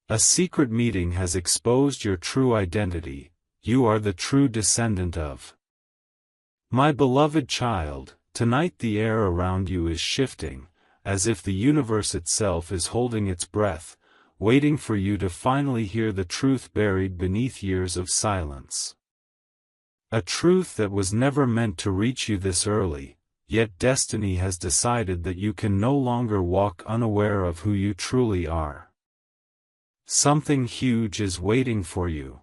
A secret meeting has exposed your true identity. You are the true descendant of. My beloved child, tonight the air around you is shifting, as if the universe itself is holding its breath, waiting for you to finally hear the truth buried beneath years of silence. A truth that was never meant to reach you this early, yet destiny has decided that you can no longer walk unaware of who you truly are. Something huge is waiting for you.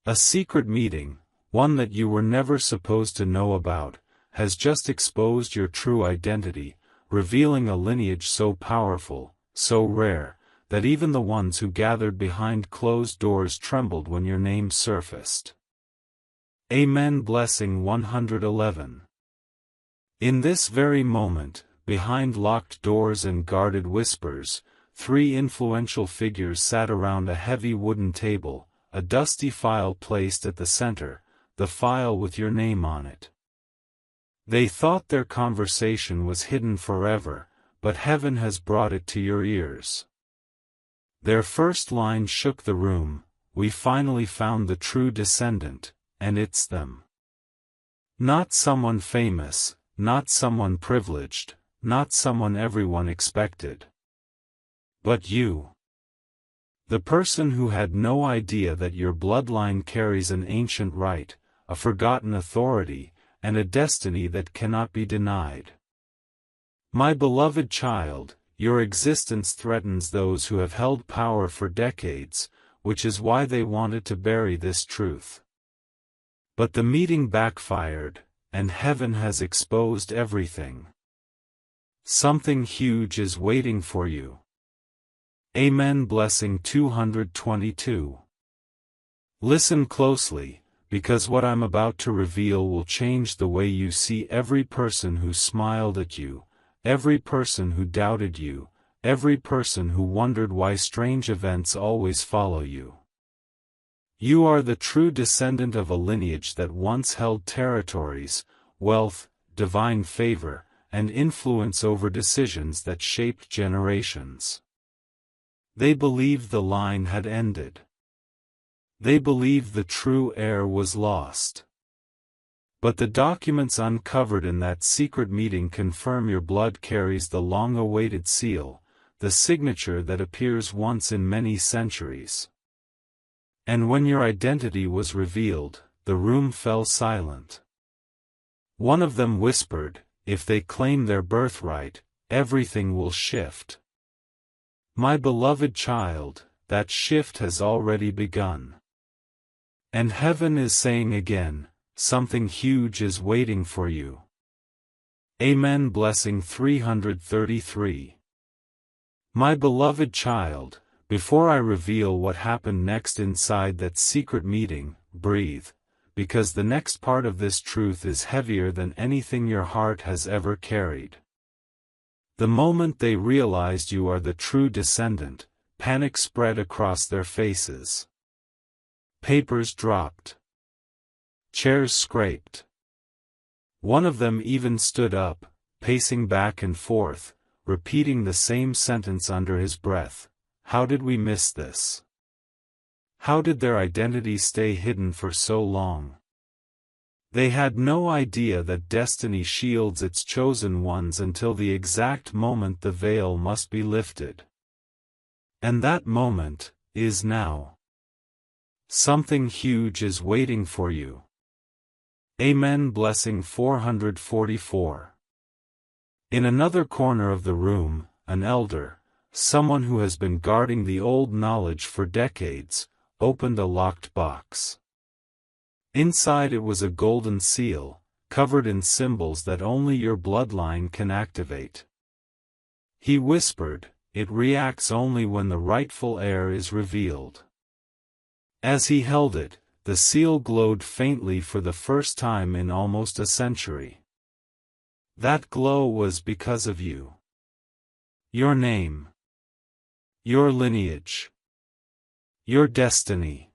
A secret meeting, one that you were never supposed to know about, has just exposed your true identity, revealing a lineage so powerful, so rare, that even the ones who gathered behind closed doors trembled when your name surfaced. Amen. Blessing 111. In this very moment, behind locked doors and guarded whispers, 3 influential figures sat around a heavy wooden table, a dusty file placed at the center, the file with your name on it. They thought their conversation was hidden forever, but heaven has brought it to your ears. Their first line shook the room: "We finally found the true descendant, and it's them." Not someone famous, not someone privileged, not someone everyone expected. But you. The person who had no idea that your bloodline carries an ancient right, a forgotten authority, and a destiny that cannot be denied. My beloved child, your existence threatens those who have held power for decades, which is why they wanted to bury this truth. But the meeting backfired, and heaven has exposed everything. Something huge is waiting for you. Amen. Blessing 222. Listen closely, because what I'm about to reveal will change the way you see every person who smiled at you, every person who doubted you, every person who wondered why strange events always follow you. You are the true descendant of a lineage that once held territories, wealth, divine favor, and influence over decisions that shaped generations. They believed the line had ended. They believed the true heir was lost. But the documents uncovered in that secret meeting confirm your blood carries the long-awaited seal, the signature that appears once in many centuries. And when your identity was revealed, the room fell silent. One of them whispered, "If they claim their birthright, everything will shift." My beloved child, that shift has already begun. And heaven is saying again, something huge is waiting for you. Amen. Blessing 333. My beloved child, before I reveal what happened next inside that secret meeting, breathe, because the next part of this truth is heavier than anything your heart has ever carried. The moment they realized you are the true descendant, panic spread across their faces. Papers dropped. Chairs scraped. One of them even stood up, pacing back and forth, repeating the same sentence under his breath. How did we miss this? How did their identity stay hidden for so long? They had no idea that destiny shields its chosen ones until the exact moment the veil must be lifted. And that moment is now. Something huge is waiting for you. Amen. Blessing 444. In another corner of the room, an elder, someone who has been guarding the old knowledge for decades, opened a locked box. Inside it was a golden seal, covered in symbols that only your bloodline can activate. He whispered, "It reacts only when the rightful heir is revealed." As he held it, the seal glowed faintly for the first time in almost a century. That glow was because of you. Your name. Your lineage. Your destiny.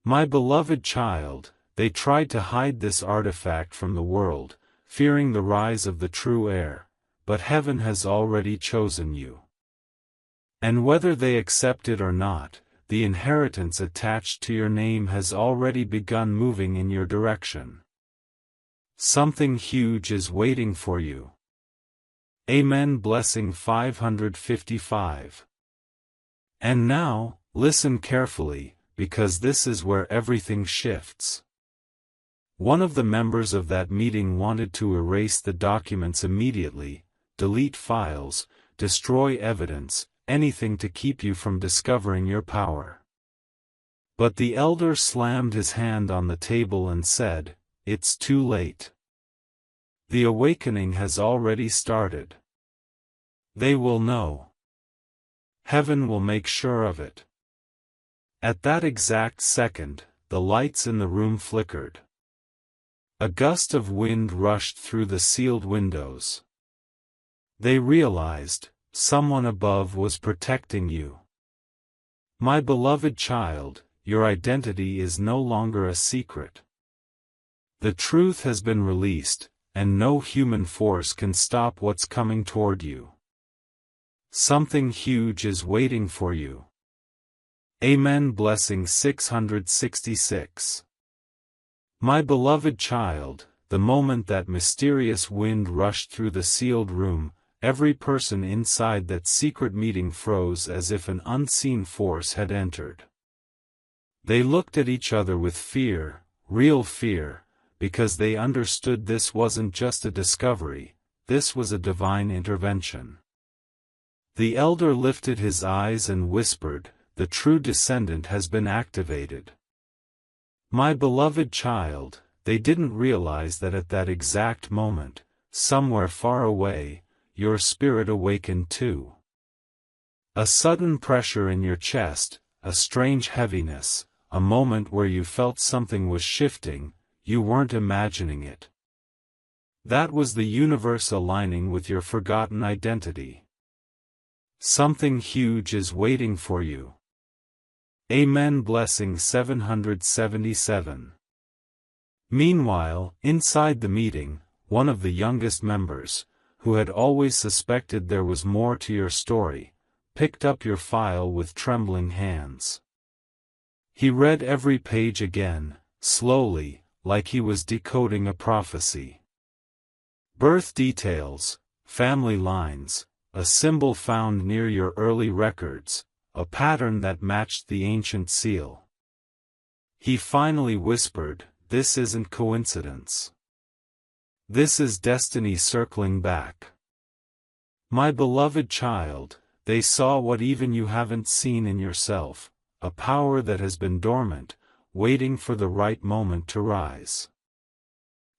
My beloved child, they tried to hide this artifact from the world, fearing the rise of the true heir, but heaven has already chosen you. And whether they accept it or not, the inheritance attached to your name has already begun moving in your direction. Something huge is waiting for you. Amen. Blessing 555. And now, listen carefully, because this is where everything shifts. One of the members of that meeting wanted to erase the documents immediately, delete files, destroy evidence, anything to keep you from discovering your power. But the elder slammed his hand on the table and said, "It's too late. The awakening has already started. They will know. Heaven will make sure of it." At that exact second, the lights in the room flickered. A gust of wind rushed through the sealed windows. They realized, someone above was protecting you. My beloved child, your identity is no longer a secret. The truth has been released, and no human force can stop what's coming toward you. Something huge is waiting for you. Amen. Blessing 666. My beloved child, the moment that mysterious wind rushed through the sealed room, every person inside that secret meeting froze as if an unseen force had entered. They looked at each other with fear, real fear, because they understood this wasn't just a discovery, this was a divine intervention. The elder lifted his eyes and whispered, "The true descendant has been activated." My beloved child, they didn't realize that at that exact moment, somewhere far away, your spirit awakened too. A sudden pressure in your chest, a strange heaviness, a moment where you felt something was shifting, you weren't imagining it. That was the universe aligning with your forgotten identity. Something huge is waiting for you. Amen. Blessing 777. Meanwhile, inside the meeting, one of the youngest members, who had always suspected there was more to your story, picked up your file with trembling hands. He read every page again, slowly, like he was decoding a prophecy. Birth details, family lines, a symbol found near your early records, a pattern that matched the ancient seal. He finally whispered, "This isn't coincidence. This is destiny circling back." My beloved child, they saw what even you haven't seen in yourself, a power that has been dormant, waiting for the right moment to rise.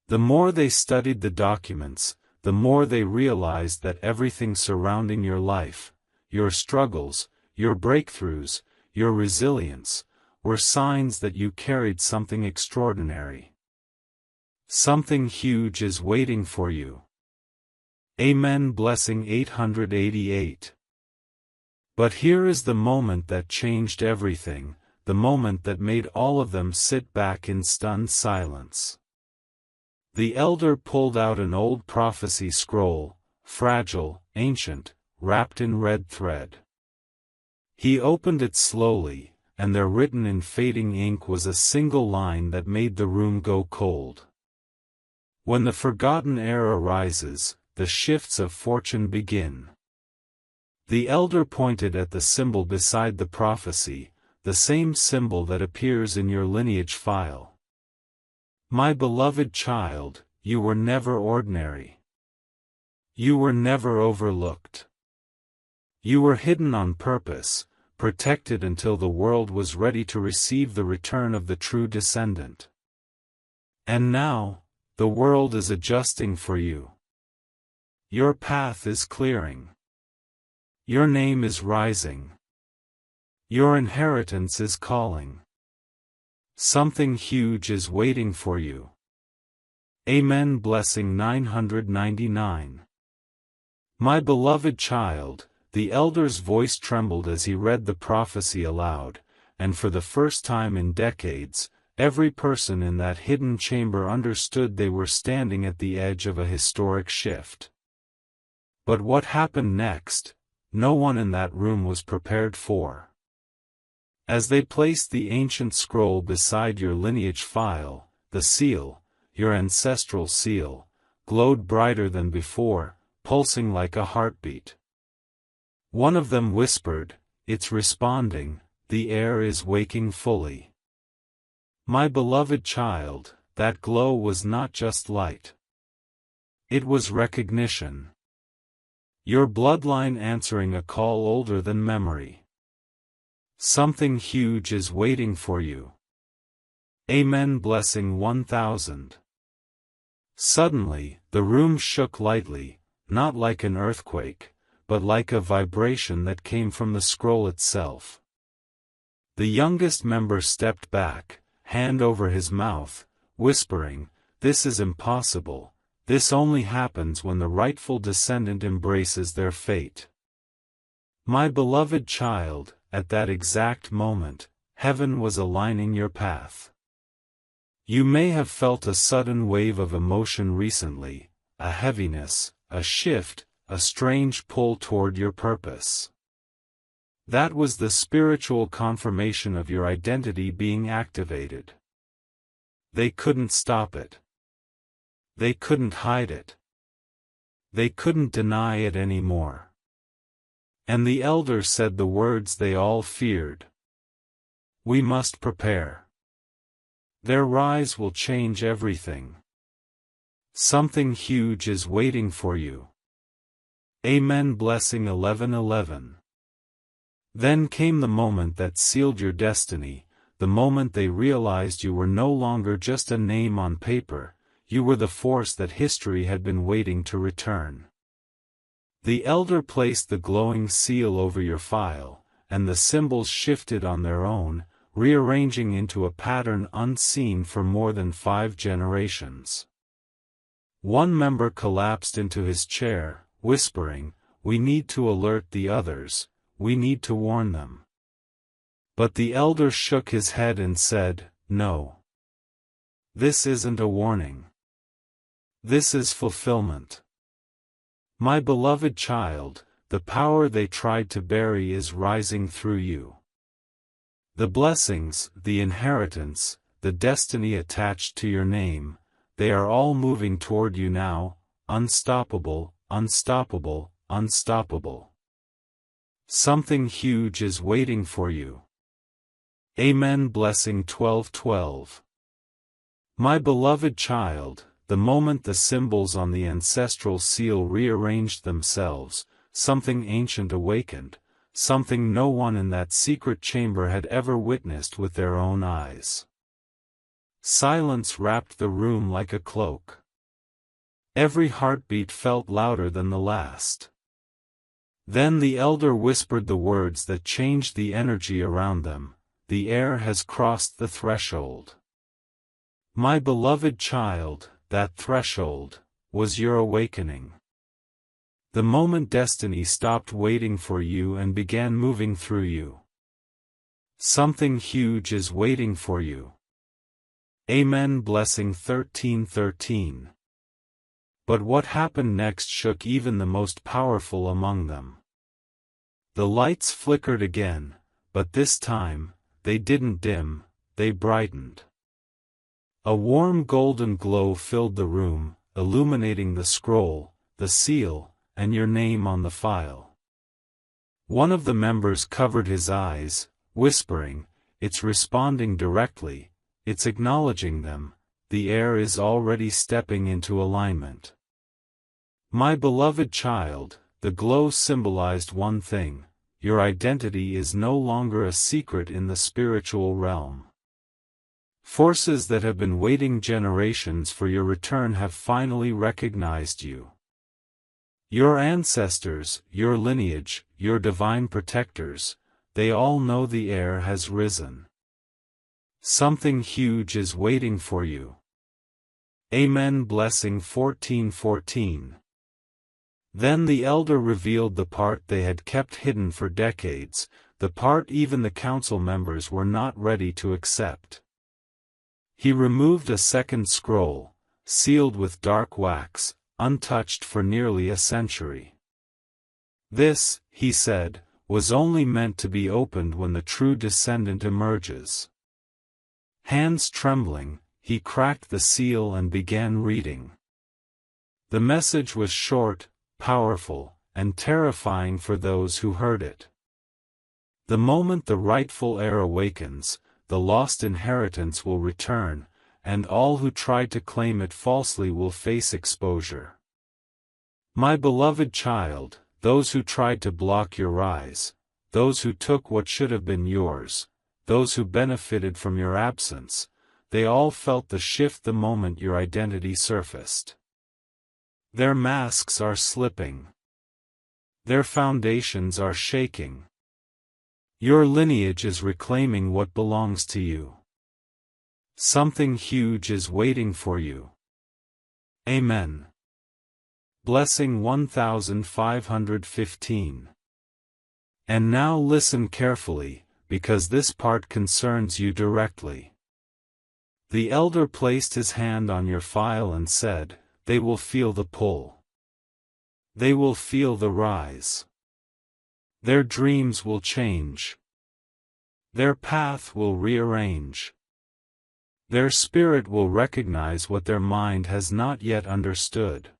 The more they studied the documents, the more they realized that everything surrounding your life, your struggles, your breakthroughs, your resilience, were signs that you carried something extraordinary. Something huge is waiting for you. Amen. Blessing 888. But here is the moment that changed everything, the moment that made all of them sit back in stunned silence. The elder pulled out an old prophecy scroll, fragile, ancient, wrapped in red thread. He opened it slowly, and there written in fading ink was a single line that made the room go cold. When the forgotten era rises, the shifts of fortune begin. The elder pointed at the symbol beside the prophecy, the same symbol that appears in your lineage file. My beloved child, you were never ordinary. You were never overlooked. You were hidden on purpose, protected until the world was ready to receive the return of the true descendant. And now, the world is adjusting for you. Your path is clearing. Your name is rising. Your inheritance is calling. Something huge is waiting for you. Amen. Blessing 999. My beloved child, the elder's voice trembled as he read the prophecy aloud, and for the first time in decades, every person in that hidden chamber understood they were standing at the edge of a historic shift. But what happened next? no one in that room was prepared for. As they placed the ancient scroll beside your lineage file, the seal, your ancestral seal, glowed brighter than before, pulsing like a heartbeat. One of them whispered, "It's responding, the air is waking fully." My beloved child, that glow was not just light. It was recognition. Your bloodline answering a call older than memory. Something huge is waiting for you. Amen. Blessing 1000. Suddenly, the room shook lightly, not like an earthquake, but like a vibration that came from the scroll itself. The youngest member stepped back, hand over his mouth, whispering, "This is impossible. This only happens when the rightful descendant embraces their fate." My beloved child, at that exact moment, heaven was aligning your path. You may have felt a sudden wave of emotion recently, a heaviness, a shift, a strange pull toward your purpose. That was the spiritual confirmation of your identity being activated. They couldn't stop it. They couldn't hide it. They couldn't deny it anymore. And the elder said the words they all feared. We must prepare. Their rise will change everything. Something huge is waiting for you. Amen. Blessing 1111. Then came the moment that sealed your destiny, the moment they realized you were no longer just a name on paper, you were the force that history had been waiting to return. The elder placed the glowing seal over your file, and the symbols shifted on their own, rearranging into a pattern unseen for more than 5 generations. One member collapsed into his chair, whispering, "We need to alert the others, we need to warn them." But the elder shook his head and said, "No. This isn't a warning. This is fulfillment. My beloved child, the power they tried to bury is rising through you. The blessings, the inheritance, the destiny attached to your name, they are all moving toward you now, unstoppable, unstoppable, unstoppable. Something huge is waiting for you. Amen. Blessing 1212. My beloved child, the moment the symbols on the ancestral seal rearranged themselves, something ancient awakened, something no one in that secret chamber had ever witnessed with their own eyes. Silence wrapped the room like a cloak. Every heartbeat felt louder than the last. Then the elder whispered the words that changed the energy around them, "The air has crossed the threshold." My beloved child, that threshold was your awakening. The moment destiny stopped waiting for you and began moving through you. Something huge is waiting for you. Amen. Blessing 1313. But what happened next shook even the most powerful among them. The lights flickered again, but this time, they didn't dim, they brightened. A warm golden glow filled the room, illuminating the scroll, the seal, and your name on the file. One of the members covered his eyes, whispering, "It's responding directly, it's acknowledging them, the air is already stepping into alignment." My beloved child, the glow symbolized one thing: your identity is no longer a secret in the spiritual realm. Forces that have been waiting generations for your return have finally recognized you. Your ancestors, your lineage, your divine protectors, they all know the air has risen. Something huge is waiting for you. Amen. Blessing 1414. Then the elder revealed the part they had kept hidden for decades, the part even the council members were not ready to accept. He removed a second scroll, sealed with dark wax, untouched for nearly a century. This, he said, was only meant to be opened when the true descendant emerges. Hands trembling, he cracked the seal and began reading. The message was short, powerful, and terrifying for those who heard it. The moment the rightful heir awakens, the lost inheritance will return, and all who tried to claim it falsely will face exposure. My beloved child, those who tried to block your rise, those who took what should have been yours, those who benefited from your absence, they all felt the shift the moment your identity surfaced. Their masks are slipping. Their foundations are shaking. Your lineage is reclaiming what belongs to you. Something huge is waiting for you. Amen. Blessing 1515. And now listen carefully, because this part concerns you directly. The elder placed his hand on your file and said, "They will feel the pull. They will feel the rise. Their dreams will change. Their path will rearrange. Their spirit will recognize what their mind has not yet understood."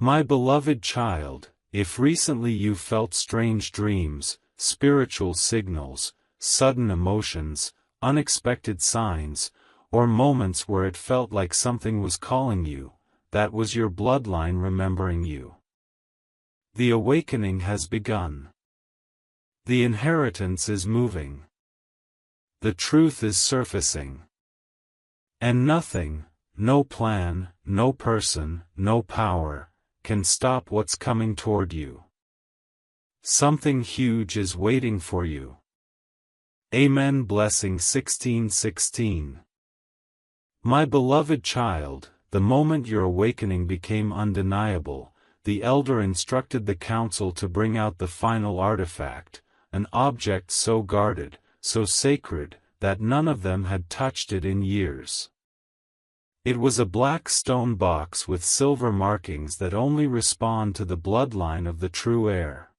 My beloved child, if recently you felt strange dreams, spiritual signals, sudden emotions, unexpected signs, or moments where it felt like something was calling you, that was your bloodline remembering you. The awakening has begun. The inheritance is moving. The truth is surfacing. And nothing, no plan, no person, no power, can stop what's coming toward you. Something huge is waiting for you. Amen. Blessing 1616. My beloved child, the moment your awakening became undeniable, the elder instructed the council to bring out the final artifact, an object so guarded, so sacred, that none of them had touched it in years. It was a black stone box with silver markings that only respond to the bloodline of the true heir.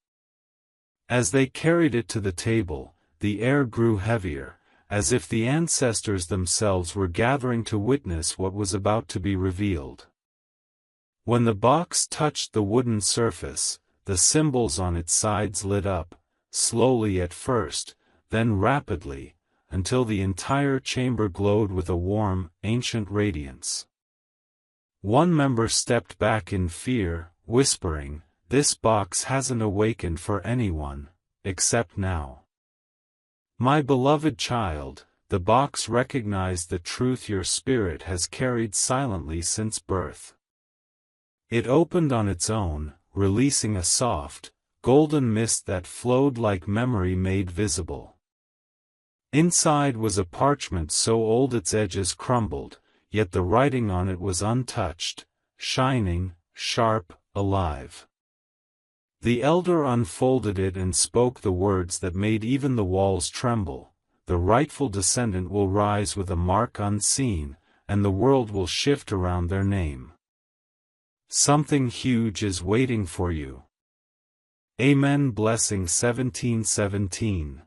As they carried it to the table, the air grew heavier, as if the ancestors themselves were gathering to witness what was about to be revealed. When the box touched the wooden surface, the symbols on its sides lit up, slowly at first, then rapidly, until the entire chamber glowed with a warm, ancient radiance. One member stepped back in fear, whispering, "This box hasn't awakened for anyone, except now." My beloved child, the box recognized the truth your spirit has carried silently since birth. It opened on its own, releasing a soft, golden mist that flowed like memory made visible. Inside was a parchment so old its edges crumbled, yet the writing on it was untouched, shining, sharp, alive. The elder unfolded it and spoke the words that made even the walls tremble. The rightful descendant will rise with a mark unseen, and the world will shift around their name. Something huge is waiting for you. Amen. Blessing 1717.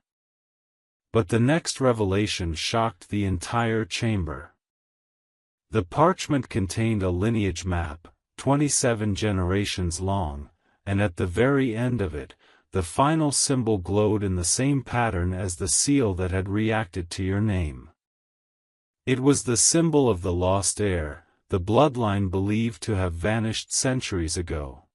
But the next revelation shocked the entire chamber. The parchment contained a lineage map, 27 generations long, and at the very end of it, the final symbol glowed in the same pattern as the seal that had reacted to your name. It was the symbol of the lost heir, the bloodline believed to have vanished centuries ago.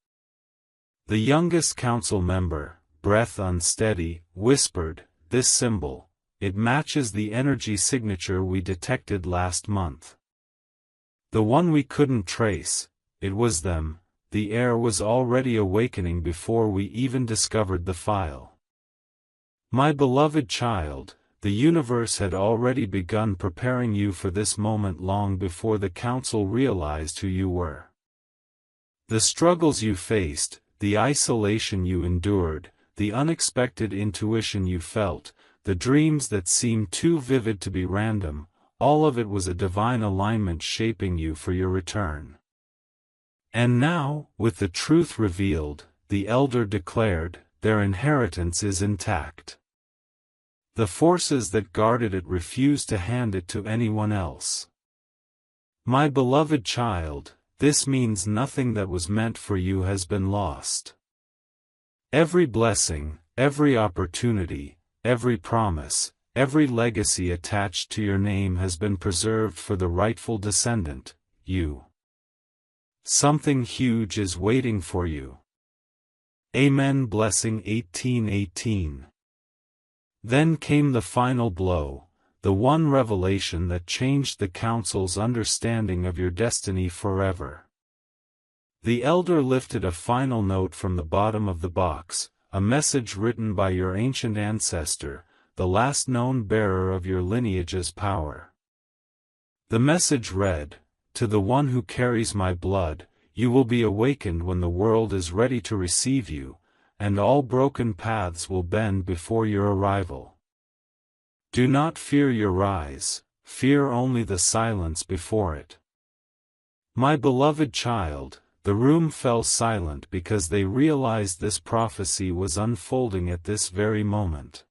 The youngest council member, breath unsteady, whispered, "This symbol. It matches the energy signature we detected last month. The one we couldn't trace, it was them." The heir was already awakening before we even discovered the file. My beloved child, the universe had already begun preparing you for this moment long before the council realized who you were. The struggles you faced, the isolation you endured, the unexpected intuition you felt, the dreams that seemed too vivid to be random, all of it was a divine alignment shaping you for your return. And now, with the truth revealed, the elder declared, their inheritance is intact. The forces that guarded it refused to hand it to anyone else. My beloved child, this means nothing that was meant for you has been lost. Every blessing, every opportunity, every promise, every legacy attached to your name has been preserved for the rightful descendant, you. Something huge is waiting for you. Amen. Blessing 18:18. Then came the final blow, the one revelation that changed the council's understanding of your destiny forever. The elder lifted a final note from the bottom of the box, a message written by your ancient ancestor, the last known bearer of your lineage's power. The message read, "To the one who carries my blood, you will be awakened when the world is ready to receive you, and all broken paths will bend before your arrival. Do not fear your rise, fear only the silence before it." My beloved child, the room fell silent because they realized this prophecy was unfolding at this very moment.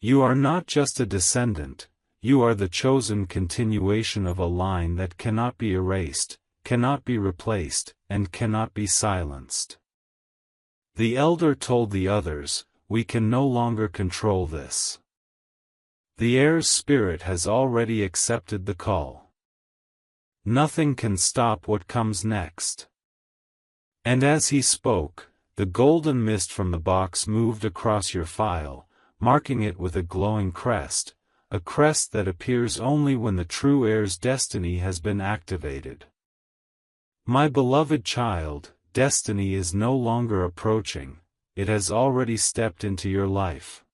You are not just a descendant, you are the chosen continuation of a line that cannot be erased, cannot be replaced, and cannot be silenced. The elder told the others, "We can no longer control this. The heir's spirit has already accepted the call. Nothing can stop what comes next." And as he spoke, the golden mist from the box moved across your file, marking it with a glowing crest, a crest that appears only when the true heir's destiny has been activated. My beloved child, destiny is no longer approaching, it has already stepped into your life.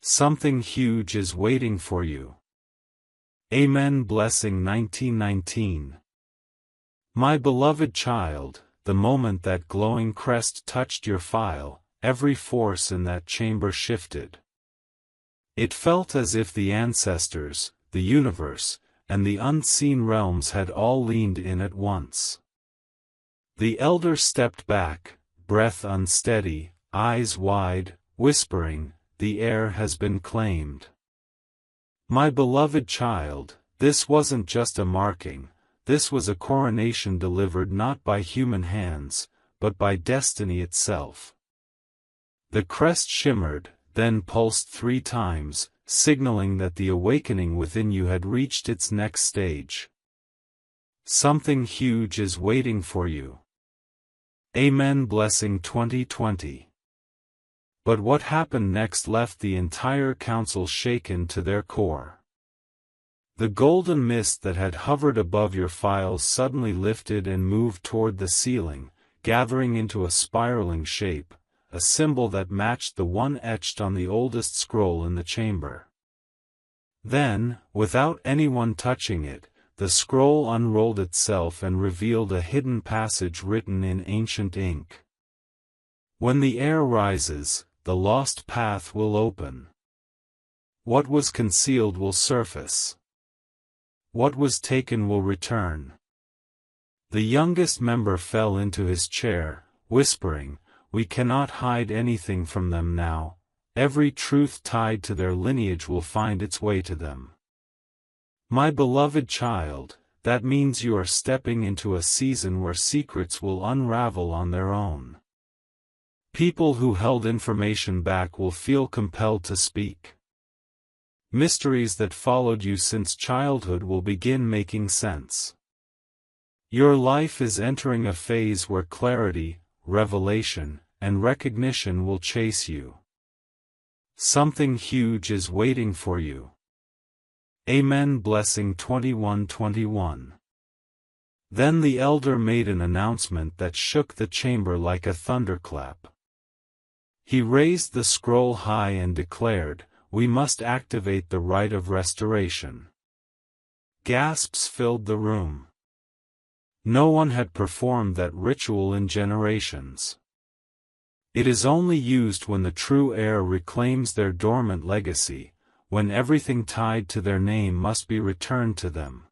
Something huge is waiting for you. Amen. Blessing 19:19. My beloved child, the moment that glowing crest touched your file, every force in that chamber shifted. It felt as if the ancestors, the universe, and the unseen realms had all leaned in at once. The elder stepped back, breath unsteady, eyes wide, whispering, "The heir has been claimed." My beloved child, this wasn't just a marking, this was a coronation delivered not by human hands, but by destiny itself. The crest shimmered, then pulsed 3 times, signaling that the awakening within you had reached its next stage. Something huge is waiting for you. Amen. Blessing 2020. But what happened next left the entire council shaken to their core. The golden mist that had hovered above your files suddenly lifted and moved toward the ceiling, gathering into a spiraling shape, a symbol that matched the one etched on the oldest scroll in the chamber. Then, without anyone touching it, the scroll unrolled itself and revealed a hidden passage written in ancient ink. When the heir rises, the lost path will open. What was concealed will surface. What was taken will return. The youngest member fell into his chair, whispering, "We cannot hide anything from them now. Every truth tied to their lineage will find its way to them." My beloved child, that means you are stepping into a season where secrets will unravel on their own. People who held information back will feel compelled to speak. Mysteries that followed you since childhood will begin making sense. Your life is entering a phase where clarity, revelation, and recognition will chase you. Something huge is waiting for you. Amen. Blessing 21:21. Then the elder made an announcement that shook the chamber like a thunderclap. He raised the scroll high and declared, "We must activate the rite of restoration." Gasps filled the room. No one had performed that ritual in generations. It is only used when the true heir reclaims their dormant legacy, when everything tied to their name must be returned to them.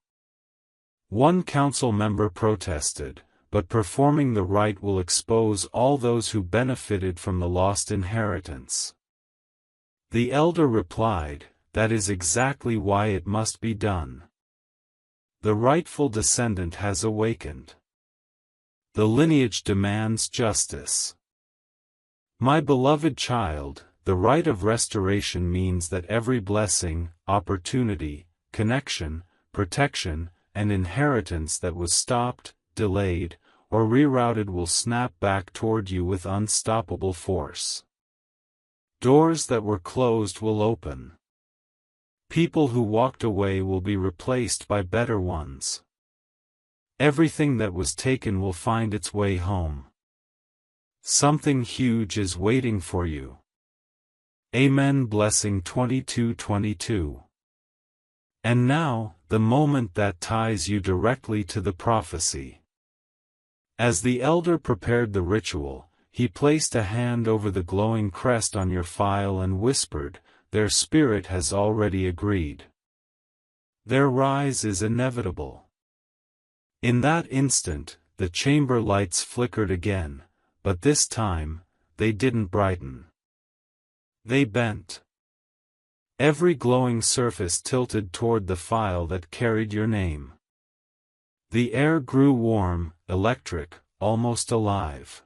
One council member protested, but performing the rite will expose all those who benefited from the lost inheritance. The elder replied, "That is exactly why it must be done. The rightful descendant has awakened. The lineage demands justice. My beloved child, the rite of restoration means that every blessing, opportunity, connection, protection, and inheritance that was stopped, delayed, or rerouted will snap back toward you with unstoppable force. Doors that were closed will open. People who walked away will be replaced by better ones. Everything that was taken will find its way home. Something huge is waiting for you." Amen. Blessing 22:22. And now, the moment that ties you directly to the prophecy. As the elder prepared the ritual, he placed a hand over the glowing crest on your file and whispered, "Their spirit has already agreed. Their rise is inevitable." In that instant, the chamber lights flickered again, but this time, they didn't brighten. They bent. Every glowing surface tilted toward the file that carried your name. The air grew warm, electric, almost alive.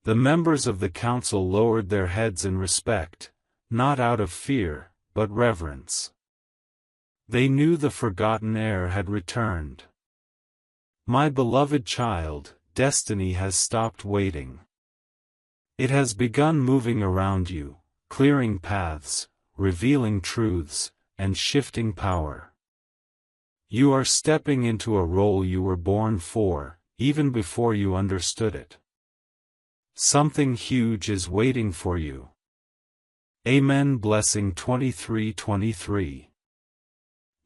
The members of the council lowered their heads in respect, not out of fear, but reverence. They knew the forgotten heir had returned. My beloved child, destiny has stopped waiting. It has begun moving around you, clearing paths, revealing truths, and shifting power. You are stepping into a role you were born for, even before you understood it. Something huge is waiting for you. Amen. Blessing 23:23.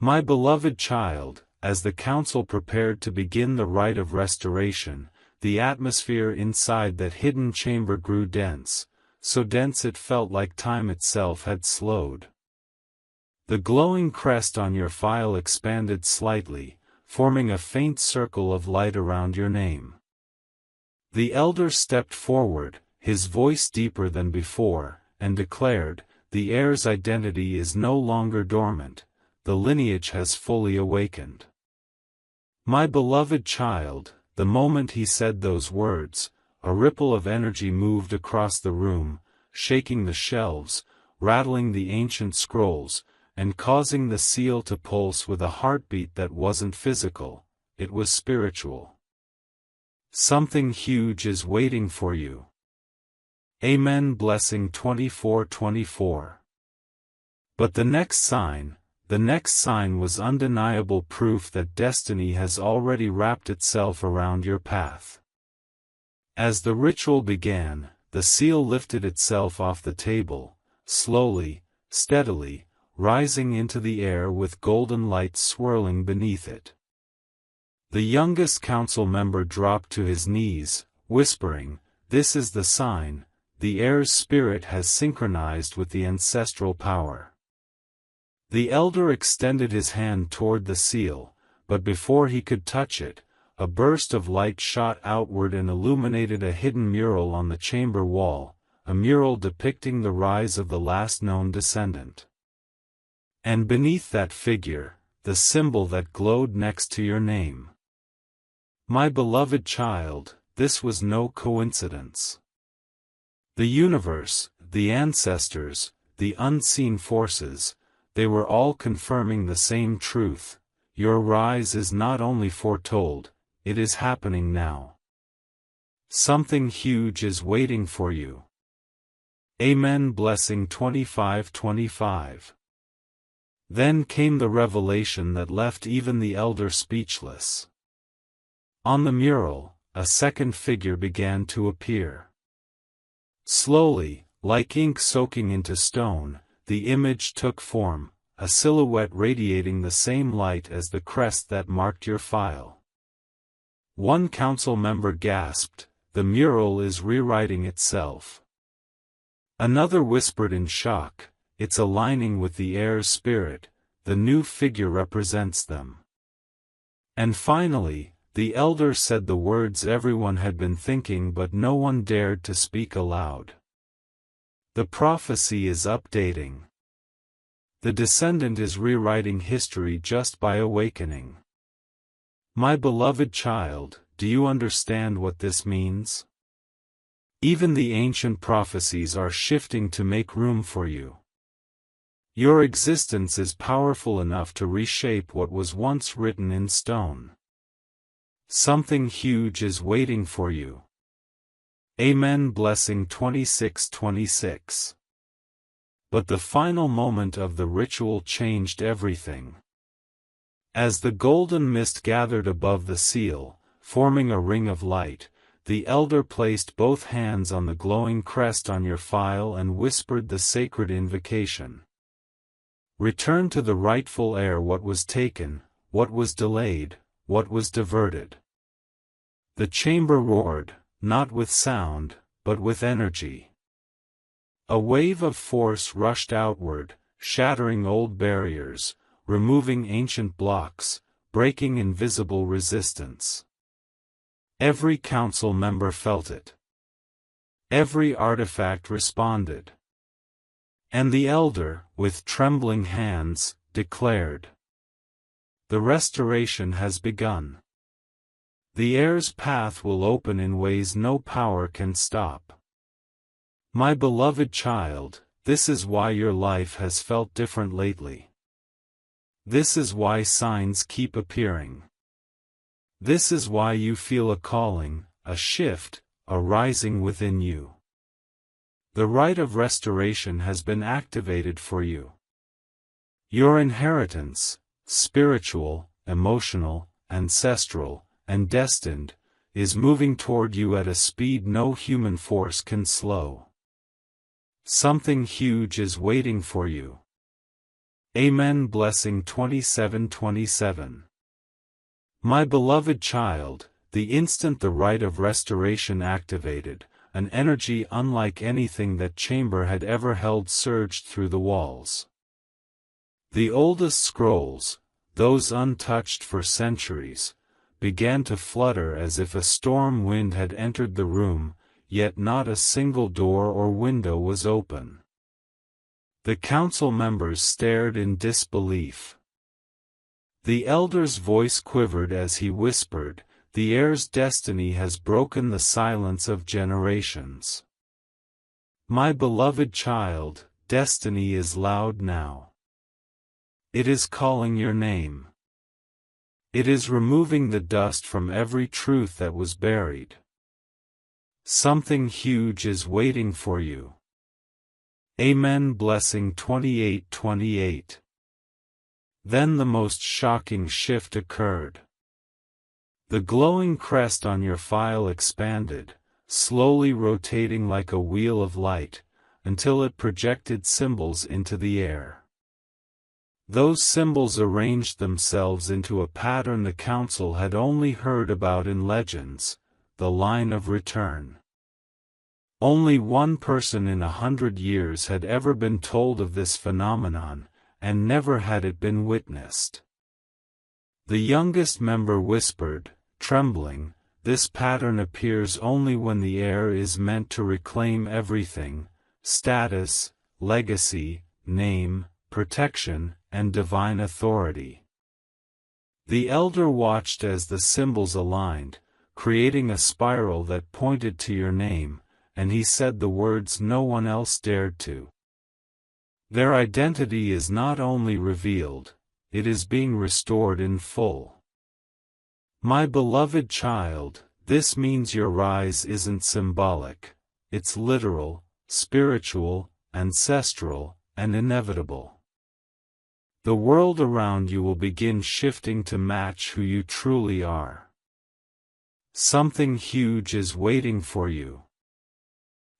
My beloved child, as the council prepared to begin the rite of restoration, the atmosphere inside that hidden chamber grew dense, so dense it felt like time itself had slowed. The glowing crest on your file expanded slightly, forming a faint circle of light around your name. The elder stepped forward, his voice deeper than before, and declared, "The heir's identity is no longer dormant, the lineage has fully awakened." My beloved child, the moment he said those words, a ripple of energy moved across the room, shaking the shelves, rattling the ancient scrolls, and causing the seal to pulse with a heartbeat that wasn't physical, it was spiritual. Something huge is waiting for you. Amen. Blessing 24:24. But the next sign was undeniable proof that destiny has already wrapped itself around your path. As the ritual began, the seal lifted itself off the table, slowly, steadily, rising into the air with golden light swirling beneath it. The youngest council member dropped to his knees, whispering, "This is the sign, the heir's spirit has synchronized with the ancestral power." The elder extended his hand toward the seal, but before he could touch it, a burst of light shot outward and illuminated a hidden mural on the chamber wall, a mural depicting the rise of the last known descendant. And beneath that figure, the symbol that glowed next to your name. My beloved child, this was no coincidence. The universe, the ancestors, the unseen forces, they were all confirming the same truth: your rise is not only foretold, it is happening now. Something huge is waiting for you. Amen. Blessing 25:25. Then came the revelation that left even the elder speechless. On the mural, a second figure began to appear. Slowly, like ink soaking into stone, the image took form, a silhouette radiating the same light as the crest that marked your file. One council member gasped, "The mural is rewriting itself." Another whispered in shock, "It's aligning with the heir's spirit, the new figure represents them." And finally, The elder said the words everyone had been thinking but no one dared to speak aloud. The prophecy is updating. The descendant is rewriting history just by awakening. My beloved child, do you understand what this means? Even the ancient prophecies are shifting to make room for you. Your existence is powerful enough to reshape what was once written in stone. Something huge is waiting for you. Amen. Blessing 26:26. But the final moment of the ritual changed everything. As the golden mist gathered above the seal, forming a ring of light, the elder placed both hands on the glowing crest on your file and whispered the sacred invocation. Return to the rightful heir what was taken, what was delayed, what was diverted. The chamber roared, not with sound, but with energy. A wave of force rushed outward, shattering old barriers, removing ancient blocks, breaking invisible resistance. Every council member felt it. Every artifact responded. And the elder, with trembling hands, declared, "The restoration has begun. The heir's path will open in ways no power can stop." My beloved child, this is why your life has felt different lately. This is why signs keep appearing. This is why you feel a calling, a shift, a rising within you. The rite of restoration has been activated for you. Your inheritance, spiritual, emotional, ancestral, and destined, is moving toward you at a speed no human force can slow. Something huge is waiting for you. Amen. Blessing 27:27. My beloved child, the instant the rite of restoration activated, an energy unlike anything that chamber had ever held surged through the walls. The oldest scrolls, those untouched for centuries, began to flutter as if a storm wind had entered the room, yet not a single door or window was open. The council members stared in disbelief. The elder's voice quivered as he whispered, "The heir's destiny has broken the silence of generations." My beloved child, destiny is loud now. It is calling your name. It is removing the dust from every truth that was buried. Something huge is waiting for you. Amen. Blessing 28:28. Then the most shocking shift occurred. The glowing crest on your file expanded, slowly rotating like a wheel of light, until it projected symbols into the air. Those symbols arranged themselves into a pattern the council had only heard about in legends, the line of return. Only one person in 100 years had ever been told of this phenomenon, and never had it been witnessed. The youngest member whispered, trembling, "This pattern appears only when the heir is meant to reclaim everything: status, legacy, name, protection, and divine authority." The elder watched as the symbols aligned, creating a spiral that pointed to your name, and he said the words no one else dared to. Their identity is not only revealed, it is being restored in full. My beloved child, this means your rise isn't symbolic, it's literal, spiritual, ancestral, and inevitable. The world around you will begin shifting to match who you truly are. Something huge is waiting for you.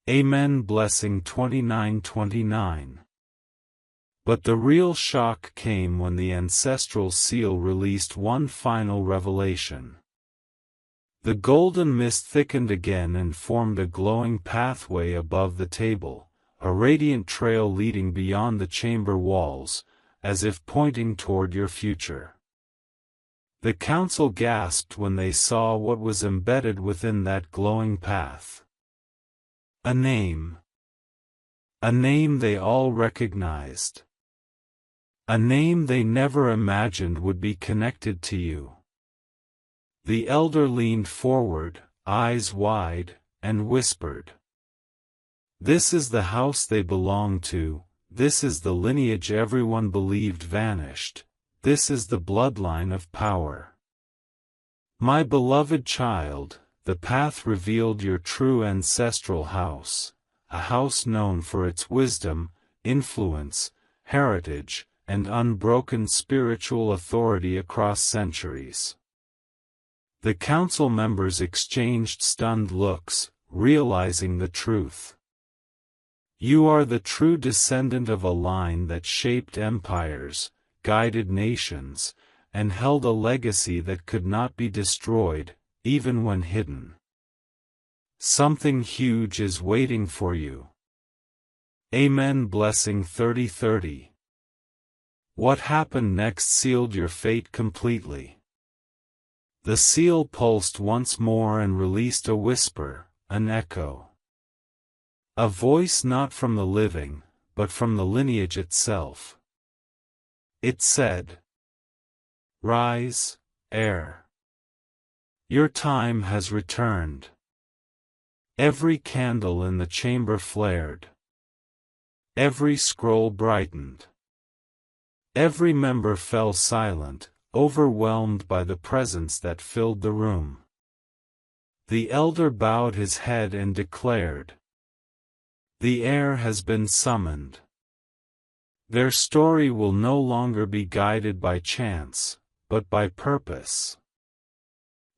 Amen. Blessing 29:29. But the real shock came when the ancestral seal released one final revelation. The golden mist thickened again and formed a glowing pathway above the table, a radiant trail leading beyond the chamber walls, as if pointing toward your future. The council gasped when they saw what was embedded within that glowing path. A name. A name they all recognized. A name they never imagined would be connected to you. The elder leaned forward, eyes wide, and whispered. This is the house they belong to, this is the lineage everyone believed vanished, this is the bloodline of power. My beloved child, the path revealed your true ancestral house, a house known for its wisdom, influence, heritage, and unbroken spiritual authority across centuries. The council members exchanged stunned looks, realizing the truth. You are the true descendant of a line that shaped empires, guided nations, and held a legacy that could not be destroyed, even when hidden. Something huge is waiting for you. Amen. Blessing 30:30. What happened next sealed your fate completely. The seal pulsed once more and released a whisper, an echo. A voice not from the living, but from the lineage itself. It said, "Rise, heir. Your time has returned." Every candle in the chamber flared. Every scroll brightened. Every member fell silent, overwhelmed by the presence that filled the room. The elder bowed his head and declared, "The heir has been summoned. Their story will no longer be guided by chance, but by purpose.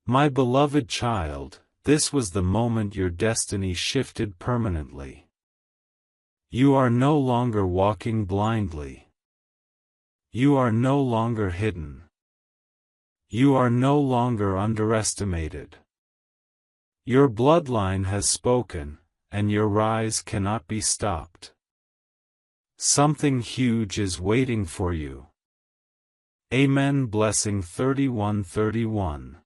My beloved child, this was the moment your destiny shifted permanently. You are no longer walking blindly. You are no longer hidden. You are no longer underestimated. Your bloodline has spoken, and your rise cannot be stopped. Something huge is waiting for you. Amen. Blessing 31:31.